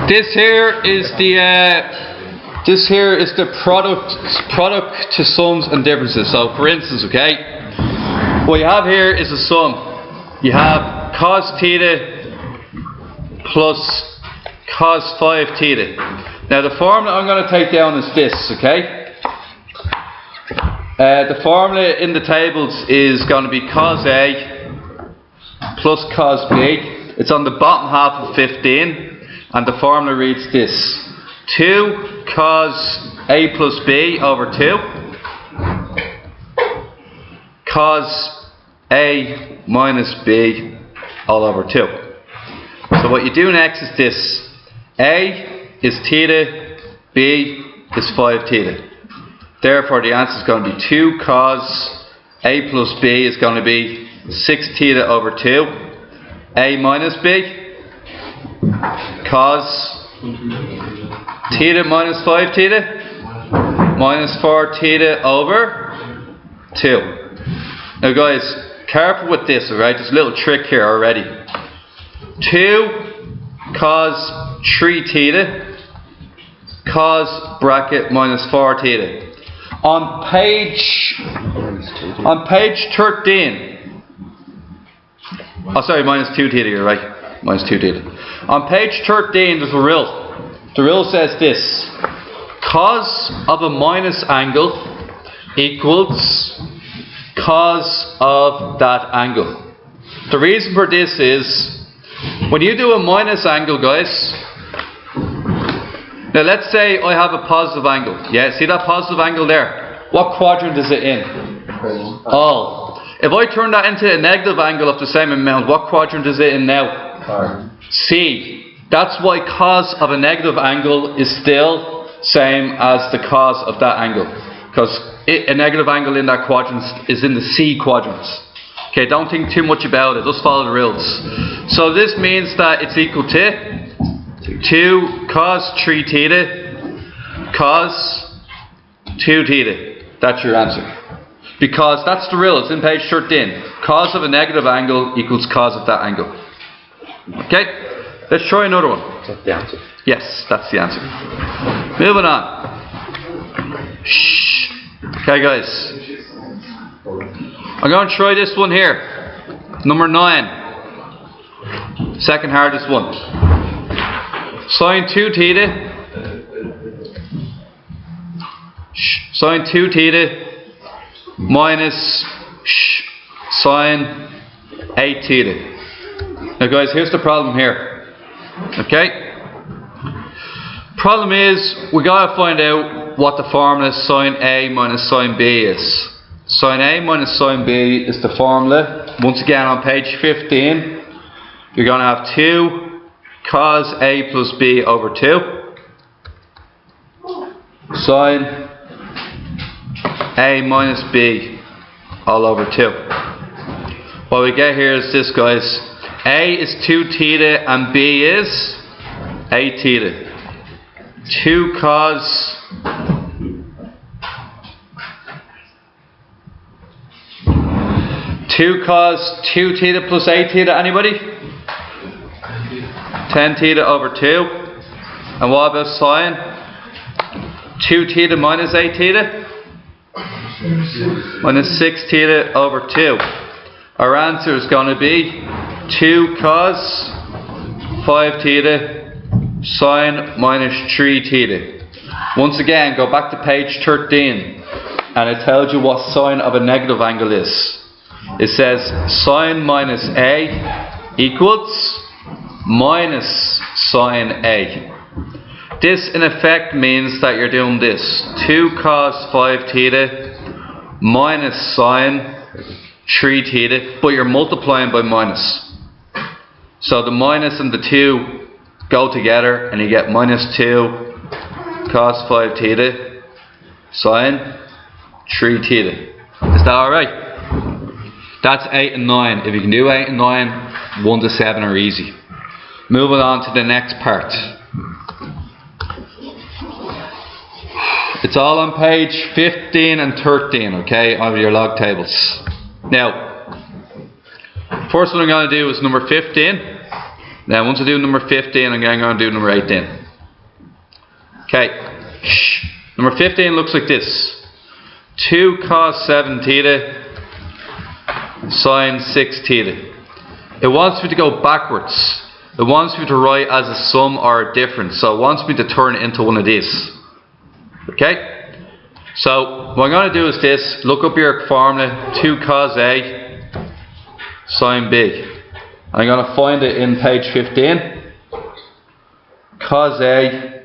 This here is the product to sums and differences. So, for instance, okay, what you have here is a sum. You have cos theta plus cos 5 theta. Now, the formula I'm going to take down is this, okay? The formula in the tables is going to be cos A plus cos B. It's on the bottom half of 15, and the formula reads this: 2 cos A plus B over 2 cos A minus B all over 2. So what you do next is this: A is theta, B is 5 theta. Therefore the answer is going to be 2 cos A plus B is going to be 6 theta over 2. A minus B cos theta minus 5 theta minus 4 theta over 2. Now guys, careful with this, alright? There's a little trick here already. 2 cos 3 theta cos bracket minus 4 theta. On page 13. Oh, sorry, minus 2 theta, you're right. Minus 2 theta. On page 13, there's a rule. The rule says this: cos of a minus angle equals cos of that angle. The reason for this is, when you do a minus angle, guys, now let's say I have a positive angle. Yeah, see that positive angle there? What quadrant is it in? All. If I turn that into a negative angle of the same amount, what quadrant is it in now? C. That's why cos of a negative angle is still same as the cos of that angle, because a negative angle in that quadrant is in the C quadrant. Okay, don't think too much about it, just follow the rules. So this means that it's equal to 2 cos 3 theta cos 2 theta. That's your answer. Because that's the rule, it's in page 13. Cos of a negative angle equals cos of that angle. Okay, let's try another one. That's the answer. Yes, that's the answer. Moving on. Shh. Okay guys, I'm going to try this one here. Number 9. Second hardest one. Sine 2 theta. Sine 2 theta minus sine 8 theta. Now guys, here's the problem here. Okay? Problem is, we got to find out what the formula sine A minus sine B is. Sine A minus sine B is the formula. Once again, on page 15, you're going to have 2 cos A plus B over 2 sine A minus B all over 2. What we get here is this, guys. A is 2 theta and B is 8 theta. 2 cos 2 theta plus 8 theta, anybody? 10 theta over 2. And what about sine? 2 theta minus 8 theta? Minus 6 theta over 2. Our answer is going to be 2 cos 5 theta sine minus 3 theta. Once again, go back to page 13 and it tells you what sine of a negative angle is. It says sine minus A equals minus sine A. This in effect means that you're doing this: 2 cos 5 theta minus sine 3 theta, but you're multiplying by minus. So the minus and the 2 go together and you get minus 2 cos 5 theta sine 3 theta. Is that alright? That's 8 and 9. If you can do 8 and 9, 1 to 7 are easy. Moving on to the next part. It's all on page 15 and 13, okay, of your log tables. Now, first one I'm going to do is number 15. Now once I do number 15, I'm going to do number 18. Okay, number 15 looks like this. 2 cos 7 theta sine 6 theta. It wants me to go backwards. It wants me to write as a sum or a difference. So it wants me to turn it into one of these. Okay? So what I'm going to do is this. Look up your formula. 2 cos A sine B. I'm going to find it in page 15. Cos A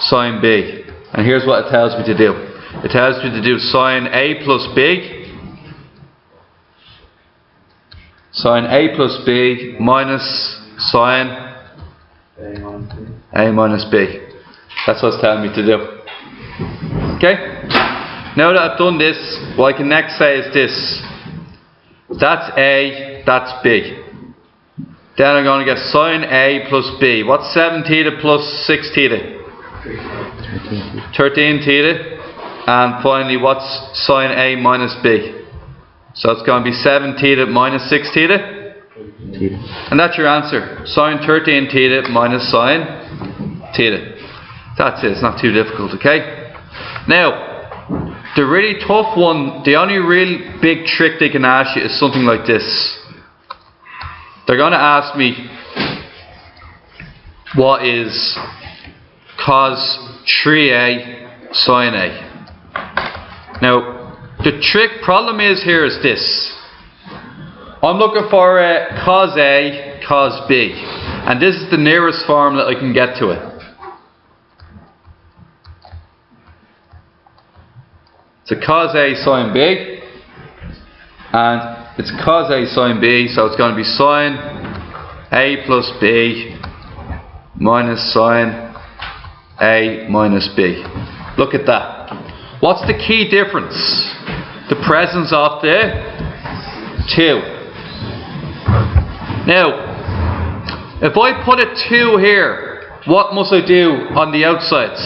sine B. And here's what it tells me to do. It tells me to do sine A plus B. Sine A plus B minus sine A minus B. That's what it's telling me to do. Okay? Now that I've done this, what I can next say is this. That's A, that's B. Then I'm going to get sine A plus B. What's 7 theta plus 6 theta? 13 theta. And finally, what's sine A minus B? So it's going to be 7 theta minus 6 theta. And that's your answer. Sine 13 theta minus sine theta. That's it. It's not too difficult, okay? Now, the really tough one, the only real big trick they can ask you is something like this. They're going to ask me, what is cos 3A sine A? Now, the trick problem is here is this. I'm looking for cos A, cos B. And this is the nearest form that I can get to it. It's a cos A sine B. And it's cos A sine B, so it's going to be sine A plus B minus sine A minus B. Look at that. What's the key difference? The presence of the 2. Now, if I put a 2 here, what must I do on the outside?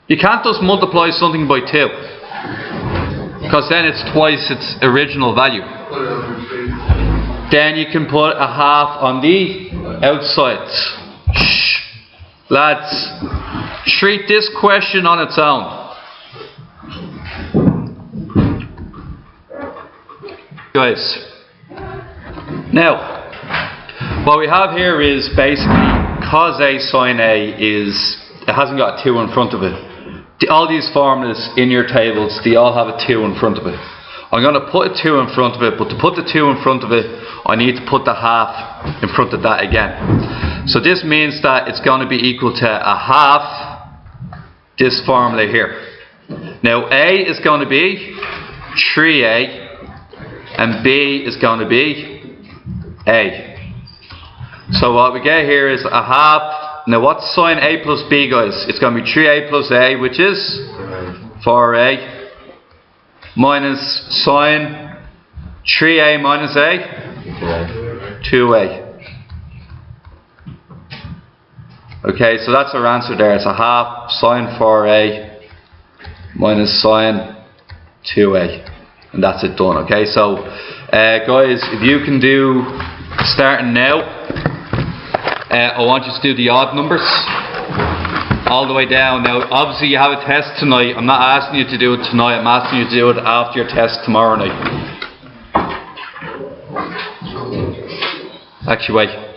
You can't just multiply something by 2, because then it's twice its original value. Then you can put a half on the outside. Shh. Lads, treat this question on its own. Guys, now, what we have here is basically cos A sine A it hasn't got a 2 in front of it. All these formulas in your tables, they all have a 2 in front of it. I'm going to put a 2 in front of it, but to put the 2 in front of it, I need to put the half in front of that again. So this means that it's going to be equal to a half this formula here. Now A is going to be 3A and B is going to be A. So what we get here is a half. Now what's sine A plus B, guys? It's going to be 3A plus A, which is 4A, minus sine 3A minus A, 2A. Okay, so that's our answer there. It's a half sine 4A minus sine 2A. And that's it done, okay? So, guys, if you can do, starting now, I want you to do the odd numbers all the way down. Now, obviously you have a test tonight. I'm not asking you to do it tonight. I'm asking you to do it after your test tomorrow night. Actually, wait.